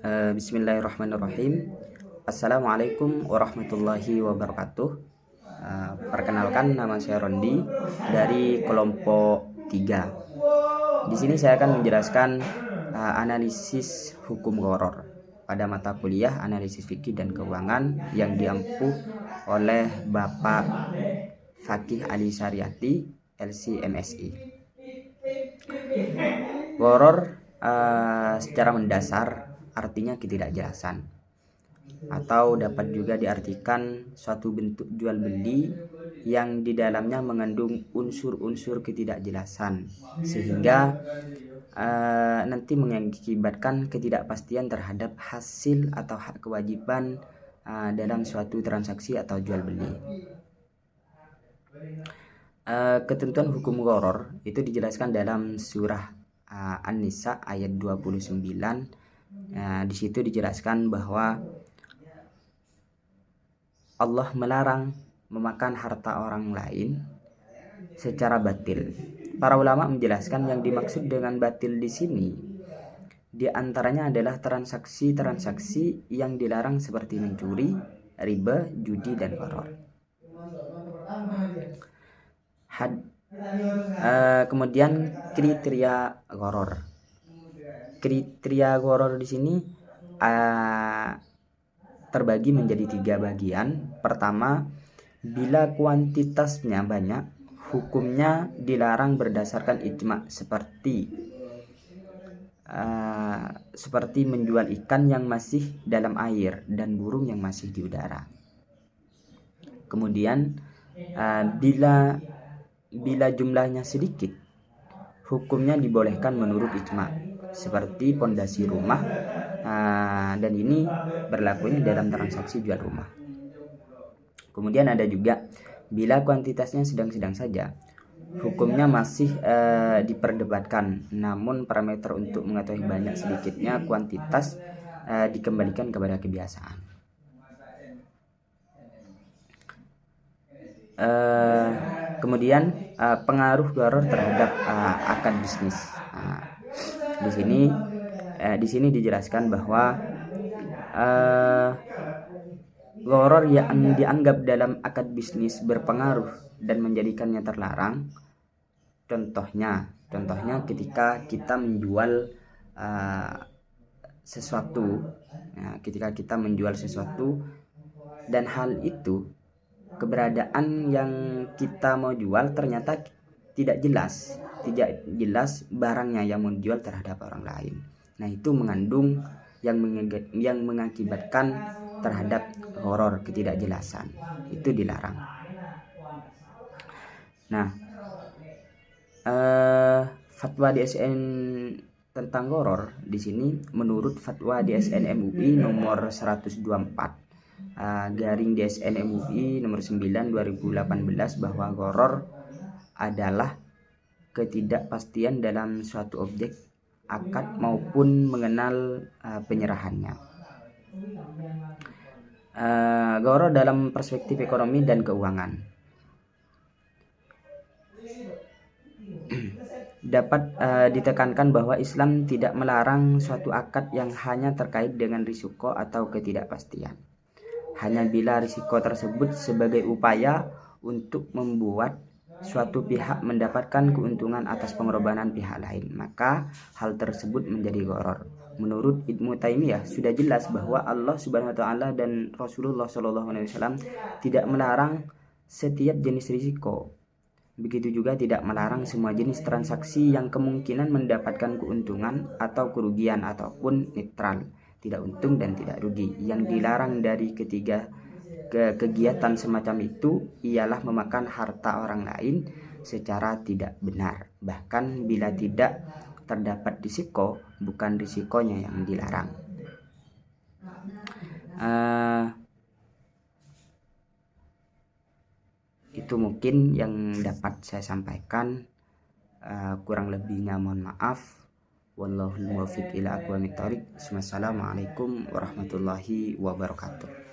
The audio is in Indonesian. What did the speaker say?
Bismillahirrahmanirrahim. Assalamualaikum warahmatullahi wabarakatuh. Perkenalkan, nama saya Rondi dari kelompok 3. Di sini saya akan menjelaskan analisis hukum gharar pada mata kuliah analisis fikih dan keuangan yang diampu oleh Bapak Fakih Ali Syariati LC/MSI. Gharar secara mendasar artinya ketidakjelasan, atau dapat juga diartikan suatu bentuk jual beli yang di dalamnya mengandung unsur-unsur ketidakjelasan sehingga nanti mengakibatkan ketidakpastian terhadap hasil atau hak kewajiban dalam suatu transaksi atau jual beli. Ketentuan hukum gharar itu dijelaskan dalam surah An-Nisa ayat 29. Di situ dijelaskan bahwa Allah melarang memakan harta orang lain secara batil. Para ulama menjelaskan yang dimaksud dengan batil di sini di antaranya adalah transaksi-transaksi yang dilarang seperti mencuri, riba, judi, dan gharar. Kemudian kriteria gharar. Kriteria gharar di sini terbagi menjadi 3 bagian. Pertama, bila kuantitasnya banyak, hukumnya dilarang berdasarkan ijma, seperti menjual ikan yang masih dalam air dan burung yang masih di udara. Kemudian bila jumlahnya sedikit, hukumnya dibolehkan menurut ijma, seperti pondasi rumah, dan ini berlakunya dalam transaksi jual rumah. Kemudian ada juga bila kuantitasnya sedang-sedang saja, hukumnya masih diperdebatkan, namun parameter untuk mengetahui banyak sedikitnya kuantitas dikembalikan kepada kebiasaan. Kemudian pengaruh gharar terhadap akad bisnis. Di sini dijelaskan bahwa gharar yang dianggap dalam akad bisnis berpengaruh dan menjadikannya terlarang. Contohnya ketika kita menjual sesuatu, ketika kita menjual sesuatu dan hal itu keberadaan yang kita mau jual ternyata tidak jelas barangnya yang mau dijual terhadap orang lain. Nah, itu mengandung yang mengakibatkan terhadap gharar, ketidakjelasan. Itu dilarang. Nah, fatwa DSN tentang gharar di sini menurut fatwa DSN MUI nomor 124 garing DSN MUI nomor 9 2018 bahwa gharar adalah ketidakpastian dalam suatu objek, akad maupun mengenal penyerahannya. Gharar dalam perspektif ekonomi dan keuangan. Dapat ditekankan bahwa Islam tidak melarang suatu akad yang hanya terkait dengan risiko atau ketidakpastian. Hanya bila risiko tersebut sebagai upaya untuk membuat suatu pihak mendapatkan keuntungan atas pengorbanan pihak lain, maka hal tersebut menjadi gharar. Menurut Ibnu Taimiyah, sudah jelas bahwa Allah Subhanahu wa taala dan Rasulullah Shallallahu alaihi wasallam tidak melarang setiap jenis risiko. Begitu juga tidak melarang semua jenis transaksi yang kemungkinan mendapatkan keuntungan atau kerugian ataupun netral, tidak untung dan tidak rugi. Yang dilarang dari ketiga kegiatan semacam itu ialah memakan harta orang lain secara tidak benar, bahkan bila tidak terdapat risiko, bukan risikonya yang dilarang. Itu mungkin yang dapat saya sampaikan. Kurang lebihnya mohon maaf. Wallahul muwaffiq ila aqwamit thoriq. Wassalamualaikum warahmatullahi wabarakatuh.